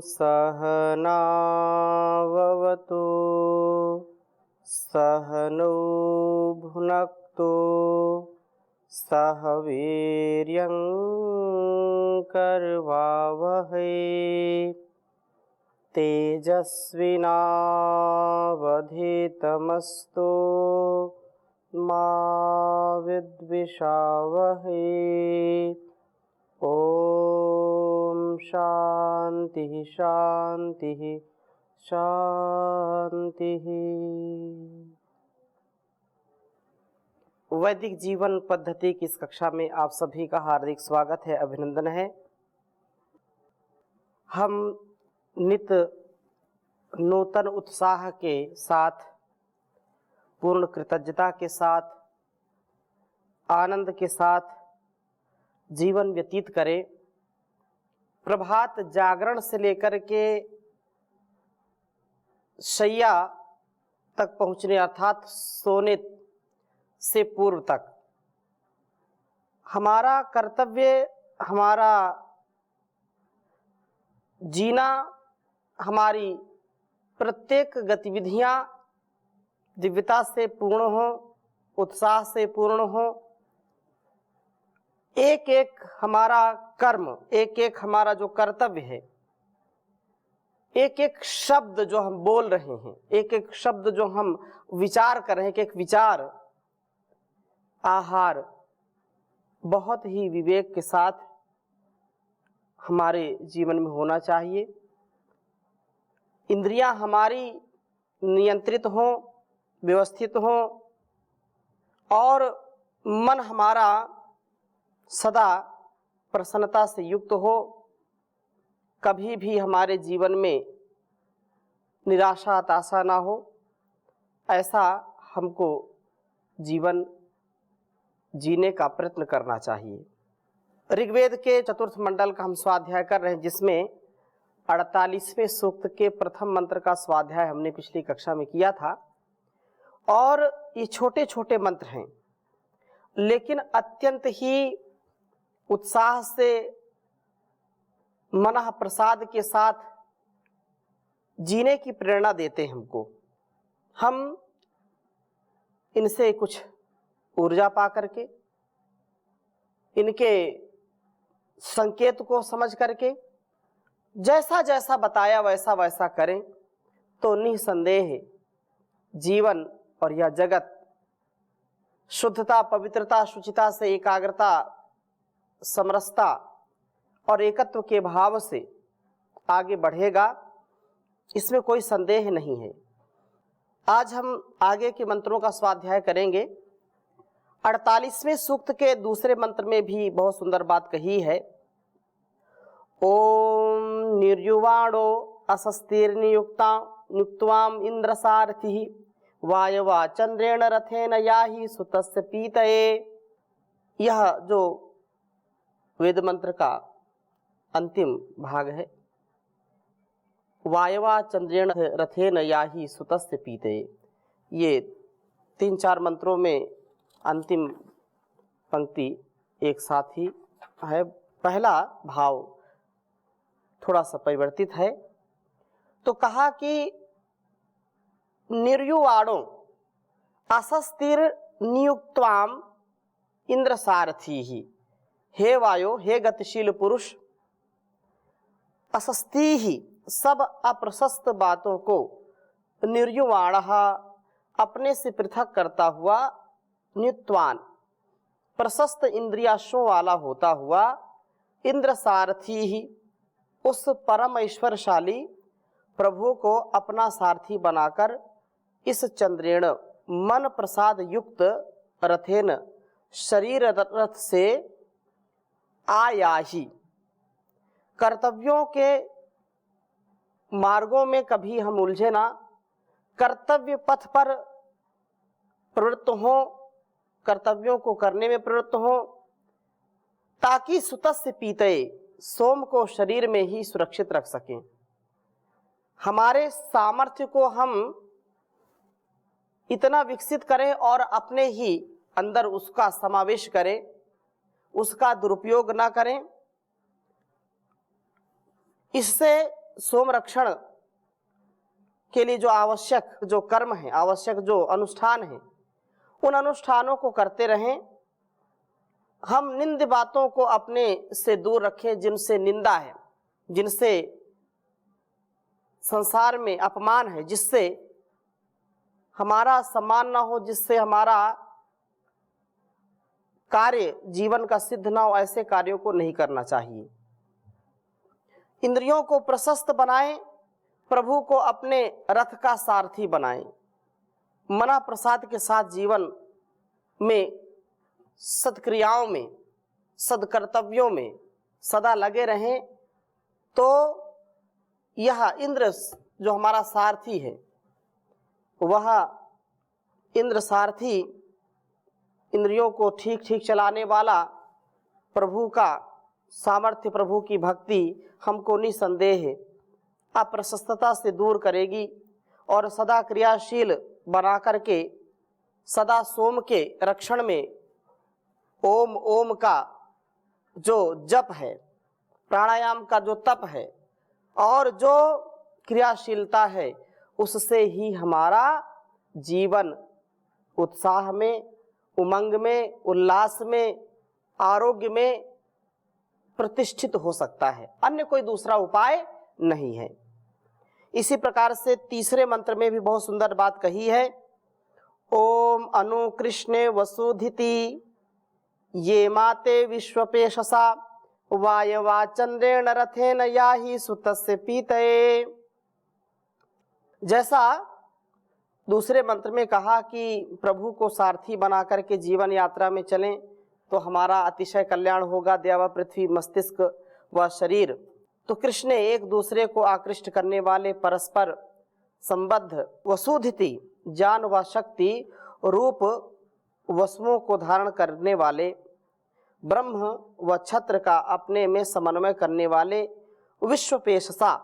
सहनाववतु सहनौ भुनक्तु सह वीर्यं करवावहै तेजस्विनावधीतमस्तु मा विद्विषावहै। ओम शांति शांति शांति। वैदिक जीवन पद्धति की इस कक्षा में आप सभी का हार्दिक स्वागत है, अभिनंदन है। हम नित नूतन उत्साह के साथ, पूर्ण कृतज्ञता के साथ, आनंद के साथ जीवन व्यतीत करें। प्रभात जागरण से लेकर के शैया तक पहुंचने अर्थात सोने से पूर्व तक हमारा कर्तव्य, हमारा जीना, हमारी प्रत्येक गतिविधियां दिव्यता से पूर्ण हो, उत्साह से पूर्ण हो। एक एक हमारा कर्म, एक एक हमारा जो कर्तव्य है, एक एक शब्द जो हम बोल रहे हैं, एक एक शब्द जो हम विचार कर रहे हैं, एक एक विचार, आहार बहुत ही विवेक के साथ हमारे जीवन में होना चाहिए। इंद्रियां हमारी नियंत्रित हों, व्यवस्थित हों और मन हमारा सदा प्रसन्नता से युक्त हो। कभी भी हमारे जीवन में निराशा हताशा ना हो, ऐसा हमको जीवन जीने का प्रयत्न करना चाहिए। ऋग्वेद के चतुर्थ मंडल का हम स्वाध्याय कर रहे हैं, जिसमें 48वें सूक्त के प्रथम मंत्र का स्वाध्याय हमने पिछली कक्षा में किया था। और ये छोटे छोटे मंत्र हैं, लेकिन अत्यंत ही उत्साह से, मनः प्रसाद के साथ जीने की प्रेरणा देते हैं हमको। हम इनसे कुछ ऊर्जा पा करके, इनके संकेत को समझ करके जैसा जैसा बताया वैसा वैसा करें तो निसंदेह जीवन और यह जगत शुद्धता, पवित्रता, शुचिता से, एकाग्रता, समरसता और एकत्व के भाव से आगे बढ़ेगा, इसमें कोई संदेह नहीं है। आज हम आगे के मंत्रों का स्वाध्याय करेंगे। 48वें सूक्त के दूसरे मंत्र में भी बहुत सुंदर बात कही है। ओम निर्युवाणो असस्तीर्नियुक्ता नियुक्त्वाम इंद्रसारथिः वायवा चंद्रेण रथेन याहि सुतस्य पीतये। यह जो वेद मंत्र का अंतिम भाग है, वायवा चंद्रेण रथेन याहि सुतस्य पीतये, ये 3-4 मंत्रों में अंतिम पंक्ति एक साथ ही है। पहला भाव थोड़ा सा परिवर्तित है। तो कहा कि निर्युवाणो असस्तिर नियुक्त्वाम इंद्र सारथी ही। हे वायो, हे गतिशील पुरुष, असस्ती ही, सब अप्रशस्त बातों को, निर्युवाण अपने से पृथक करता हुआ, नियुक्तवान प्रशस्त इंद्रियाशों वाला होता हुआ, इंद्र सारथी ही, उस परम ऐश्वर्यशाली प्रभु को अपना सारथी बनाकर इस चंद्रेण मन प्रसाद युक्त रथेन शरीर रथ से आयाही। कर्तव्यों के मार्गों में कभी हम उलझे ना, कर्तव्य पथ पर प्रवृत्त हों, कर्तव्यों को करने में प्रवृत्त हों, ताकि सुतस्य पीतये, सोम को शरीर में ही सुरक्षित रख सकें। हमारे सामर्थ्य को हम इतना विकसित करें और अपने ही अंदर उसका समावेश करें, उसका दुरुपयोग ना करें। इससे सोम रक्षण के लिए जो आवश्यक जो कर्म है, आवश्यक जो अनुष्ठान है, उन अनुष्ठानों को करते रहें। हम निंद बातों को अपने से दूर रखें, जिनसे निंदा है, जिनसे संसार में अपमान है, जिससे हमारा सम्मान ना हो, जिससे हमारा कार्य जीवन का सिद्ध ना हो, ऐसे कार्यों को नहीं करना चाहिए। इंद्रियों को प्रशस्त बनाएं, प्रभु को अपने रथ का सारथी बनाएं। मना प्रसाद के साथ जीवन में सत्क्रियाओं में, सदकर्तव्यों में सदा लगे रहें, तो यह इंद्र जो हमारा सारथी है, वह इंद्र सारथी, इंद्रियों को ठीक ठीक चलाने वाला प्रभु का सामर्थ्य, प्रभु की भक्ति हमको निसंदेह अप्रशस्तता से दूर करेगी और सदा क्रियाशील बना करके सदा सोम के रक्षण में ओम ओम का जो जप है, प्राणायाम का जो तप है और जो क्रियाशीलता है, उससे ही हमारा जीवन उत्साह में, उमंग में, उल्लास में, आरोग्य में प्रतिष्ठित हो सकता है। अन्य कोई दूसरा उपाय नहीं है। इसी प्रकार से तीसरे मंत्र में भी बहुत सुंदर बात कही है। ओम अनु कृष्णे वसुधिति ये माते विश्वपेशसा वायवा चंद्रेण रथेन याहि सुतस्य पीतये। जैसा दूसरे मंत्र में कहा कि प्रभु को सारथी बना करके जीवन यात्रा में चलें तो हमारा अतिशय कल्याण होगा, देव पृथ्वी मस्तिष्क व शरीर। तो कृष्ण ने एक दूसरे को आकृष्ट करने वाले, परस्पर संबद्ध, वसुधिति ज्ञान व शक्ति रूप वसुओं को धारण करने वाले, ब्रह्म व छत्र का अपने में समन्वय करने वाले, विश्वपेशसा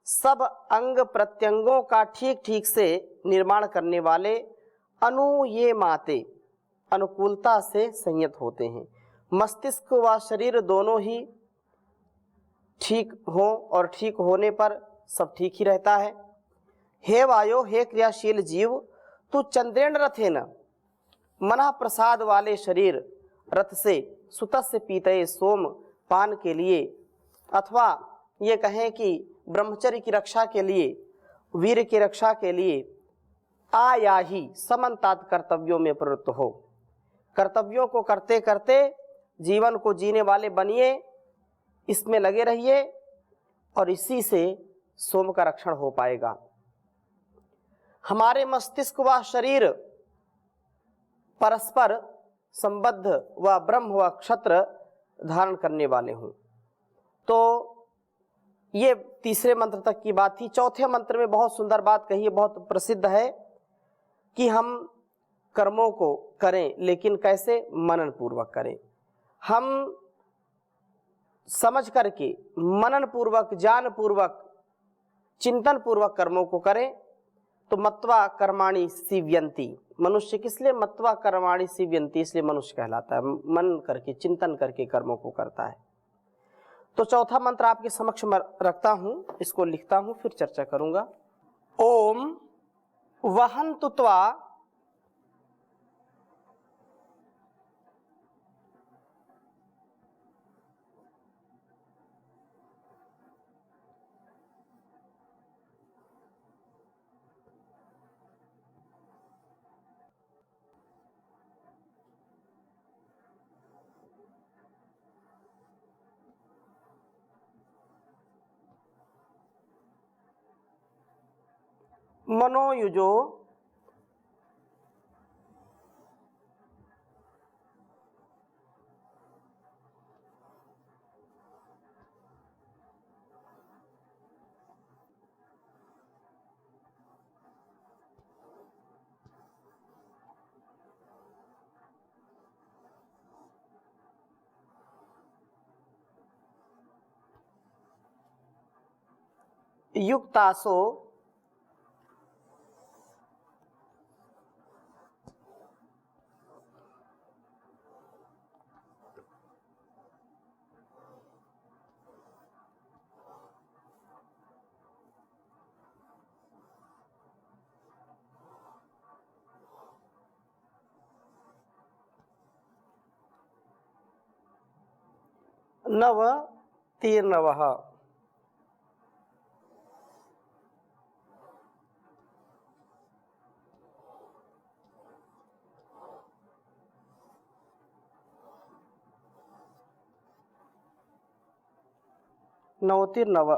सब अंग प्रत्यंगों का ठीक ठीक से निर्माण करने वाले, अनु ये माते अनुकूलता से संयत होते हैं। मस्तिष्क व शरीर दोनों ही ठीक हो और ठीक होने पर सब ठीक ही रहता है। हे वायो, हे क्रियाशील जीव, तू चंद्रेण रथेन मना प्रसाद वाले शरीर रथ से सुतस्य पीतये सोम पान के लिए, अथवा ये कहें कि ब्रह्मचर्य की रक्षा के लिए, वीर की रक्षा के लिए आया ही समन्तात कर्तव्यों में प्रवृत्त हो। कर्तव्यों को करते करते जीवन को जीने वाले बनिए, इसमें लगे रहिए और इसी से सोम का रक्षण हो पाएगा। हमारे मस्तिष्क व शरीर परस्पर संबद्ध व ब्रह्म व क्षत्र धारण करने वाले हों। तो ये तीसरे मंत्र तक की बात थी। चौथे मंत्र में बहुत सुंदर बात कही है, बहुत प्रसिद्ध है कि हम कर्मों को करें, लेकिन कैसे? मनन पूर्वक करें। हम समझ करके, मनन पूर्वक, ज्ञान पूर्वक, चिंतन पूर्वक कर्मों को करें। तो मत्वा कर्माणि सीव्यन्ति, मनुष्य किस लिए मत्वा कर्माणि सीव्यन्ति, इसलिए मनुष्य कहलाता है, मन करके, चिंतन करके कर्मों को करता है। तो चौथा मंत्र आपके समक्ष मैं रखता हूं, इसको लिखता हूं, फिर चर्चा करूंगा। ओम वहन्तु त्वा मनोयुजो युक्तासो नवतिर्नवः। नवतिर्नव।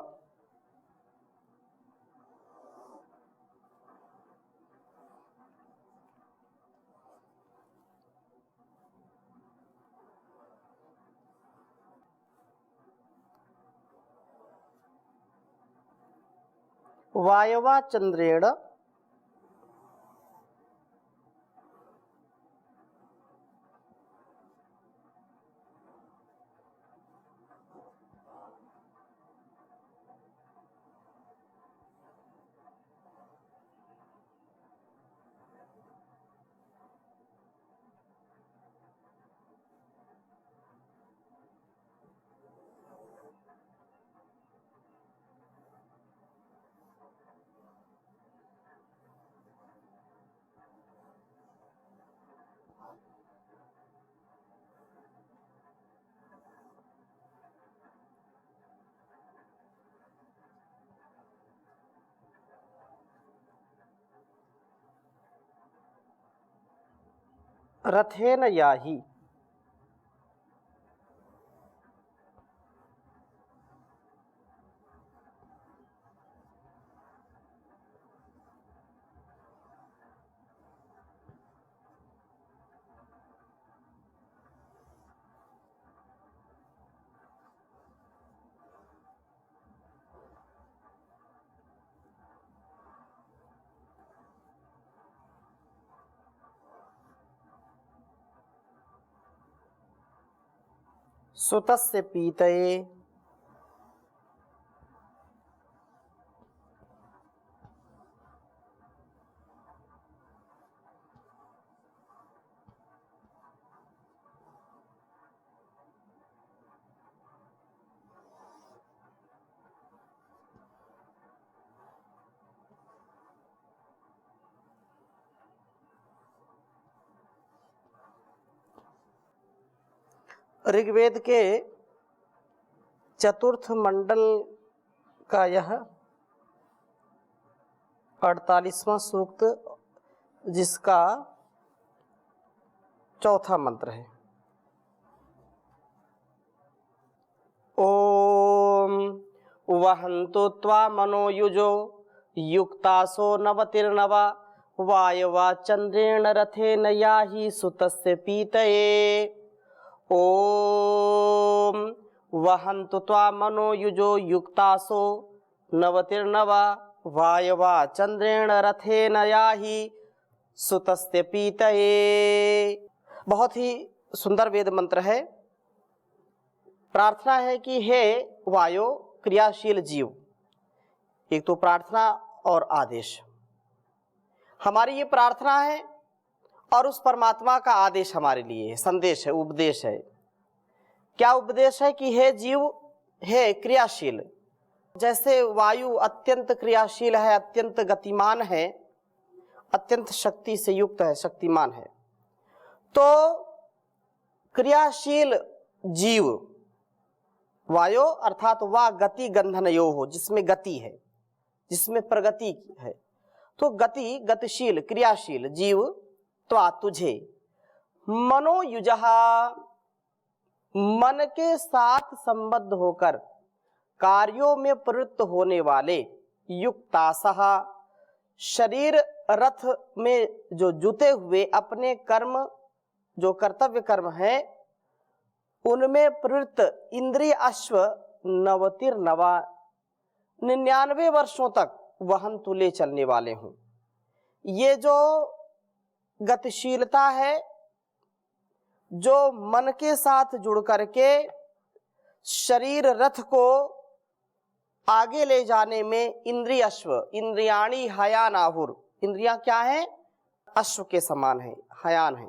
वायवा चंद्रेण रथेन याहि। सुतस्य पीतये। ऋग्वेद के चतुर्थ मंडल का यह 48वां सूक्त, जिसका चौथा मंत्र है। ओम वहन्तु त्वा मनोयुजो युक्तासो नवतिर्नवा वायवा चंद्रेण रथेन याहि सुतस्य पीतये। ओम वहन्तु त्वा मनोयुजो युक्तासो नवतिर्नवा वायवा चंद्रेण रथेन याहि सुतस्य पीतये। बहुत ही सुंदर वेद मंत्र है। प्रार्थना है कि हे वायु क्रियाशील जीव, एक तो प्रार्थना और आदेश, हमारी ये प्रार्थना है और उस परमात्मा का आदेश हमारे लिए संदेश है, उपदेश है। क्या उपदेश है कि हे जीव, हे क्रियाशील, जैसे वायु अत्यंत क्रियाशील है, अत्यंत गतिमान है, अत्यंत शक्ति से युक्त है, शक्तिमान है, तो क्रियाशील जीव वायु अर्थात वा गति गंधनयो हो, जिसमें गति है, जिसमें प्रगति है, तो गति गतिशील क्रियाशील जीव त्वा तुझे मनोयुजहा मन के साथ संबद्ध होकर कार्यों में प्रवृत्त होने वाले युक्तासह शरीर रथ में जो जुते हुए अपने कर्म जो कर्तव्य कर्म है उनमें प्रवृत्त इंद्रिय अश्व नवतिर्नवा 99 वर्षों तक वहन तुले चलने वाले हों। ये जो गतिशीलता है जो मन के साथ जुड़ करके शरीर रथ को आगे ले जाने में इंद्रिय अश्व इंद्रियाणी हयान आहुर, इंद्रियां क्या है? अश्व के समान है, हयान है।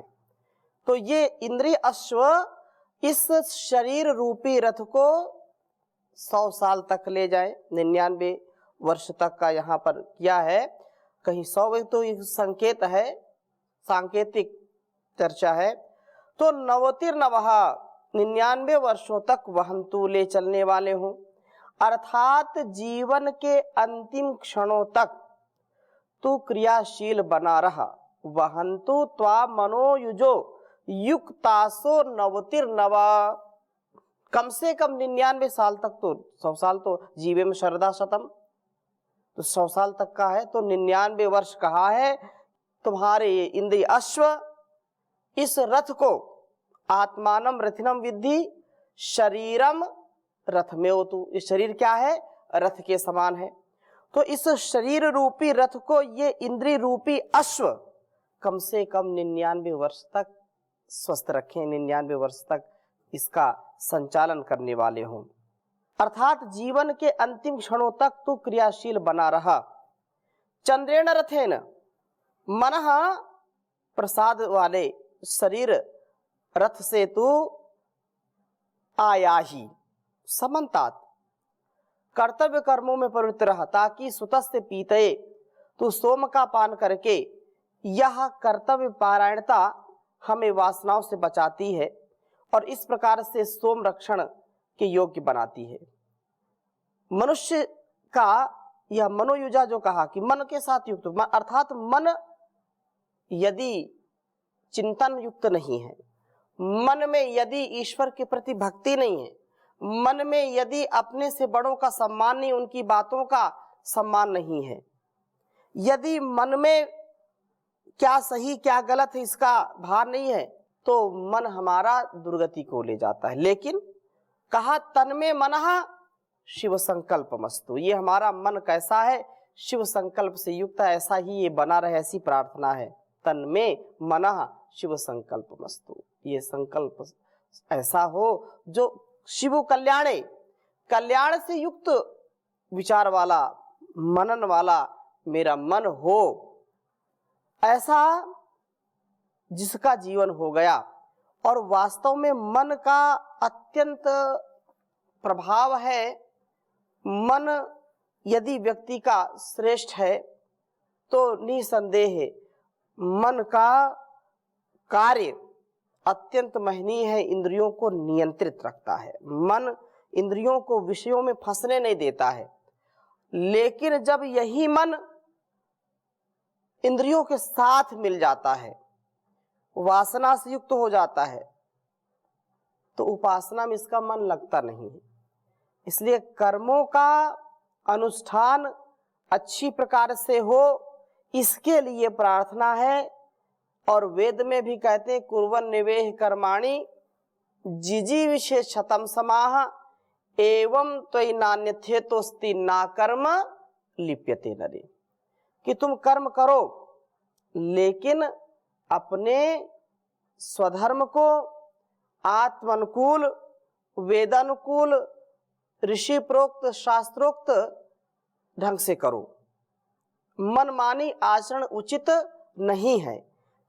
तो ये इंद्रिय अश्व इस शरीर रूपी रथ को 100 साल तक ले जाए, 99 वर्ष तक का यहाँ पर किया है। कहीं 100 तो एक संकेत है, सांकेतिक चर्चा है। तो नवतिर्नवः 99 वर्षों तक वहंतु ले चलने वाले हों, अर्थात जीवन के अंतिम क्षणों तक तू क्रियाशील बना रहा। वहंतु त्वा मनोयुजो युक्तासो नवतिर्नवा। कम से कम 99 साल तक, तो 100 साल तो जीवे में शरदा शतम, तो 100 साल तक का है, तो 99 वर्ष कहा है तुम्हारे ये इंद्रिय अश्व इस रथ को आत्मानम रथिनम विद्धि शरीरम रथ में हो। तू इस शरीर क्या है? रथ के समान है। तो इस शरीर रूपी रथ को ये इंद्रिय रूपी अश्व कम से कम 99 वर्ष तक स्वस्थ रखें, 99 वर्ष तक इसका संचालन करने वाले हों, अर्थात जीवन के अंतिम क्षणों तक तू क्रियाशील बना रहा। चंद्रेण रथेन मनः प्रसाद वाले शरीर रथ से तू आया ही समन्तात कर्तव्य कर्मों में प्रवृत्त रहा, ताकि सुतस्य पीतये तू सोम का पान करके यह कर्तव्य पारायणता हमें वासनाओं से बचाती है और इस प्रकार से सोम रक्षण के योग्य बनाती है। मनुष्य का यह मनोयुजा जो कहा कि मन के साथ युक्त, अर्थात मन यदि चिंतन युक्त नहीं है, मन में यदि ईश्वर के प्रति भक्ति नहीं है, मन में यदि अपने से बड़ों का सम्मान नहीं, उनकी बातों का सम्मान नहीं है, यदि मन में क्या सही क्या गलत है इसका भार नहीं है, तो मन हमारा दुर्गति को ले जाता है। लेकिन कहा तन में मनः शिव संकल्पमस्तु, ये हमारा मन कैसा है? शिव संकल्प से युक्त है, ऐसा ही ये बना रहे, ऐसी प्रार्थना है। तन में मनः शिव संकल्पमस्तु, ये संकल्प ऐसा हो जो शिव कल्याणे, कल्याण से युक्त विचार वाला, मनन वाला मेरा मन हो, ऐसा जिसका जीवन हो गया। और वास्तव में मन का अत्यंत प्रभाव है। मन यदि व्यक्ति का श्रेष्ठ है तो निसंदेह मन का कार्य अत्यंत महनीय है, इंद्रियों को नियंत्रित रखता है। मन इंद्रियों को विषयों में फंसने नहीं देता है। लेकिन जब यही मन इंद्रियों के साथ मिल जाता है, वासना से युक्त हो जाता है, तो उपासना में इसका मन लगता नहीं है। इसलिए कर्मों का अनुष्ठान अच्छी प्रकार से हो, इसके लिए प्रार्थना है। और वेद में भी कहते हैं कुर्वन् निवेह कर्माणि जिजी विशेष शतम समाह एवं त्वयि नान्यथेतोस्ति ना कर्म लिप्यते नरे, कि तुम कर्म करो लेकिन अपने स्वधर्म को आत्मानुकूल, वेदानुकूल, ऋषि प्रोक्त, शास्त्रोक्त ढंग से करो। मनमानी आचरण उचित नहीं है।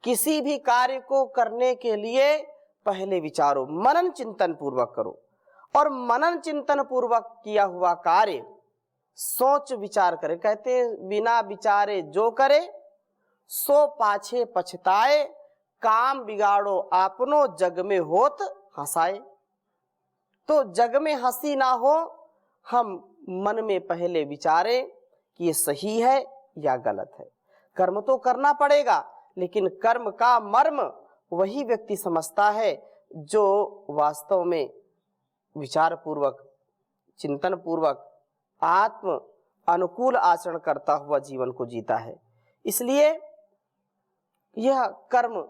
किसी भी कार्य को करने के लिए पहले विचारो, मनन चिंतन पूर्वक करो। और मनन चिंतन पूर्वक किया हुआ कार्य सोच विचार करे। कहते हैं बिना विचारे जो करे सो पाछे पछताए, काम बिगाड़ो आपनो जग में होत हंसाए। तो जग में हंसी ना हो, हम मन में पहले विचारें कि ये सही है या गलत है। कर्म तो करना पड़ेगा, लेकिन कर्म का मर्म वही व्यक्ति समझता है जो वास्तव में विचार पूर्वक, चिंतन पूर्वक, आत्म अनुकूल आचरण करता हुआ जीवन को जीता है। इसलिए यह कर्म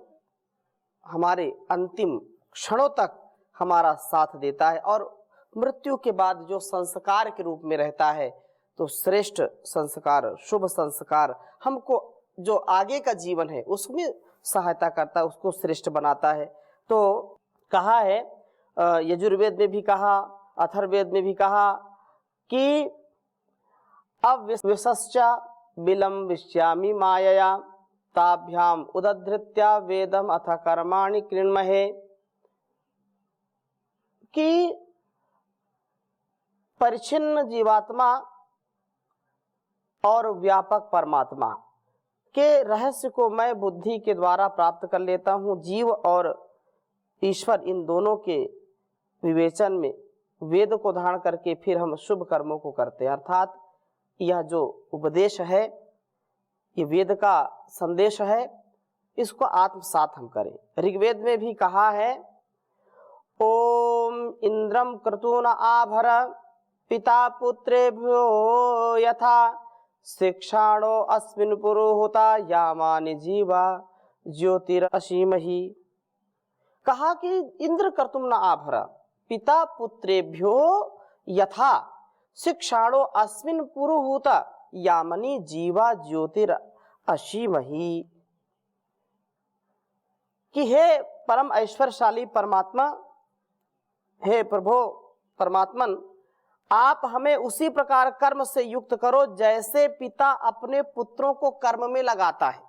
हमारे अंतिम क्षणों तक हमारा साथ देता है। और मृत्यु के बाद जो संस्कार के रूप में रहता है, तो श्रेष्ठ संस्कार, शुभ संस्कार हमको जो आगे का जीवन है उसमें सहायता करता है, उसको श्रेष्ठ बनाता है। तो कहा है यजुर्वेद में भी कहा, अथर्ववेद में भी कहा कि अविश्वस्चा बिलम विश्यामि मायया ताभ्याम उदधृत्या वेदम अथ कर्माणि कृण्महे, कि परिच्छिन्न जीवात्मा और व्यापक परमात्मा के रहस्य को मैं बुद्धि के द्वारा प्राप्त कर लेता हूँ। जीव और ईश्वर इन दोनों के विवेचन में वेद को धारण करके फिर हम शुभ कर्मों को करते हैं। अर्थात यह जो उपदेश है, ये वेद का संदेश है, इसको आत्मसात हम करें। ऋग्वेद में भी कहा है, ओम इंद्रम क्रतुन आभर पिता पुत्रेभ्यो यथा शिक्षाणो अस्मिन् पुरोहुता यामानि जीवा ज्योतिरसीमहि। कहा कि इंद्र कर्तुम न आभर पिता पुत्रेभ्यो यथा शिक्षाणो अस्मिन् पुरोहुता यामनि जीवा ज्योतिरसीमहि, कि हे परम ऐश्वर्यशाली परमात्मा, हे प्रभु परमात्मन, आप हमें उसी प्रकार कर्म से युक्त करो जैसे पिता अपने पुत्रों को कर्म में लगाता है।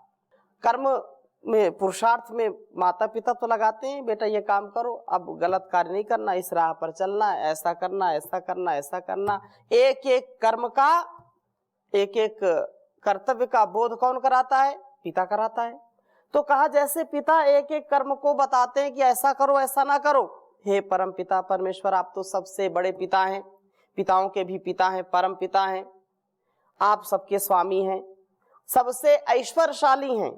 कर्म में, पुरुषार्थ में माता पिता तो लगाते हैं, बेटा ये काम करो, अब गलत कार्य नहीं करना, इस राह पर चलना, ऐसा करना, ऐसा करना, ऐसा करना। एक एक कर्म का, एक एक कर्तव्य का बोध कौन कराता है? पिता कराता है। तो कहा जैसे पिता एक एक कर्म को बताते हैं कि ऐसा करो, ऐसा ना करो। हे परम पिता परमेश्वर, आप तो सबसे बड़े पिता हैं, पिताओं के भी पिता हैं, परम पिता हैं, आप सबके स्वामी हैं, सबसे ऐश्वर्यशाली हैं।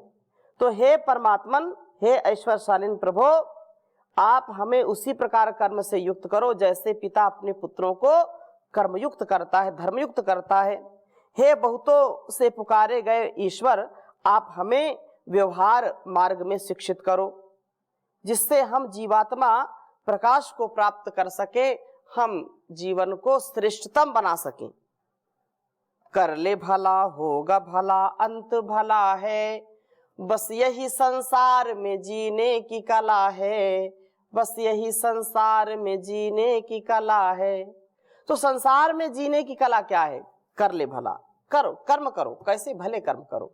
तो हे परमात्मन, हे ऐश्वर्यशालीन प्रभु, आप हमें उसी प्रकार कर्म से युक्त करो जैसे पिता अपने पुत्रों को कर्मयुक्त करता है, धर्मयुक्त करता है। हे बहुतों से पुकारे गए ईश्वर, आप हमें व्यवहार मार्ग में शिक्षित करो, जिससे हम जीवात्मा प्रकाश को प्राप्त कर सके, हम जीवन को श्रेष्ठतम बना सकें। कर ले भला होगा भला, अंत भला है, बस यही संसार में जीने की कला है, बस यही संसार में जीने की कला है। तो संसार में जीने की कला क्या है? कर ले भला, करो, कर्म करो। कैसे? भले कर्म करो।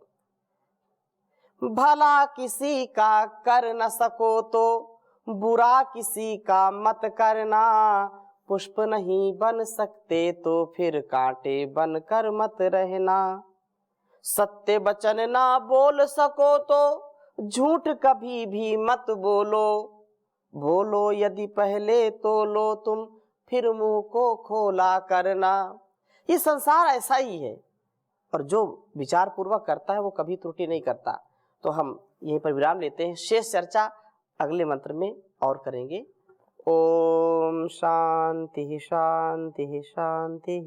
भला किसी का कर न सको तो बुरा किसी का मत करना, पुष्प नहीं बन सकते तो फिर कांटे बन कर मत रहना। सत्य वचन ना बोल सको तो झूठ कभी भी मत बोलो, बोलो यदि पहले तो लो तुम, फिर मुंह को खोला करना। ये संसार ऐसा ही है, और जो विचार पूर्वक करता है वो कभी त्रुटि नहीं करता। तो हम यहीं पर विराम लेते हैं, शेष चर्चा अगले मंत्र में और करेंगे। ओम शांति शांति शांति।